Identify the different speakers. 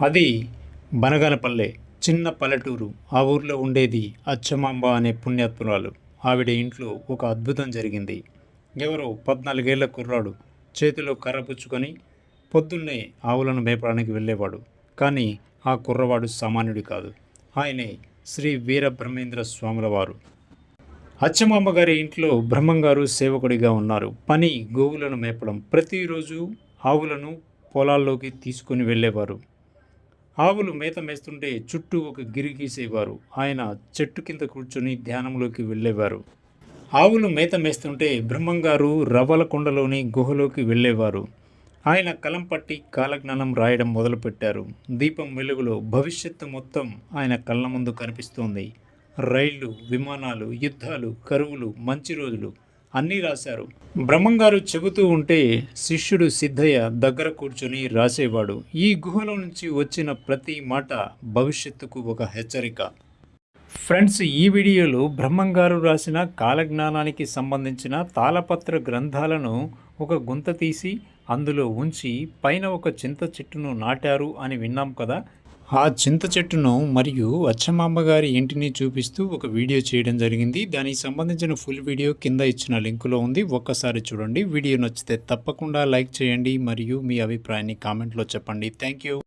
Speaker 1: అది బనగానపల్లె, చిన్న పల్లెటూరు. ఆ ఊర్లో ఉండేది అచ్చమాంబ అనే పుణ్యాత్మురాలు. ఆవిడ ఇంట్లో ఒక అద్భుతం జరిగింది. ఎవరో 14 ఏళ్ల కుర్రాడు చేతిలో కర్ర పుచ్చుకొని పొద్దున్నే ఆవులను మేపడానికి వెళ్ళేవాడు. కానీ ఆ కుర్రవాడు సామాన్యుడు కాదు. ఆయనే శ్రీ వీరబ్రహ్మేంద్ర స్వాముల వారు. అచ్చమాంబ గారి ఇంట్లో బ్రహ్మంగారు సేవకుడిగా ఉన్నారు. పని గోవులను మేపడం. ప్రతిరోజు ఆవులను పొలాల్లోకి తీసుకొని వెళ్ళేవారు. ఆవులు మేత మేస్తుంటే చుట్టూ ఒక గిరి గీసేవారు. ఆయన చెట్టు కింద కూర్చొని ధ్యానంలోకి వెళ్ళేవారు. ఆవులు మేత మేస్తుంటే బ్రహ్మంగారు రవ్వలకొండలోని గుహలోకి వెళ్ళేవారు. ఆయన కలం పట్టి కాలజ్ఞానం రాయడం మొదలుపెట్టారు. దీపం వెలుగులో భవిష్యత్తు మొత్తం ఆయన కళ్ళ ముందు కనిపిస్తోంది. రైళ్లు, విమానాలు, యుద్ధాలు, కరువులు, మంచి రోజులు అన్నీ రాశారు. బ్రహ్మంగారు చెబుతూ ఉంటే శిష్యుడు సిద్ధయ్య దగ్గర కూర్చొని రాసేవాడు. ఈ గుహలో నుంచి వచ్చిన ప్రతి మాట భవిష్యత్తుకు ఒక హెచ్చరిక. ఫ్రెండ్స్, ఈ వీడియోలో బ్రహ్మంగారు రాసిన కాలజ్ఞానానికి సంబంధించిన తాళపత్ర గ్రంథాలను ఒక గుంత తీసి అందులో ఉంచి పైన ఒక చింత చెట్టును నాటారు అని విన్నాం కదా. ఆ చింత చెట్టును మరియు అచ్చమాంబ గారి ఇంటిని చూపిస్తూ ఒక వీడియో చేయడం జరిగింది. దానికి సంబంధించిన ఫుల్ వీడియో కింద ఇచ్చిన లింకులో ఉంది. ఒక్కసారి చూడండి. వీడియో నచ్చితే తప్పకుండా లైక్ చేయండి మరియు మీ అభిప్రాయాన్ని కామెంట్లో చెప్పండి. Thank you.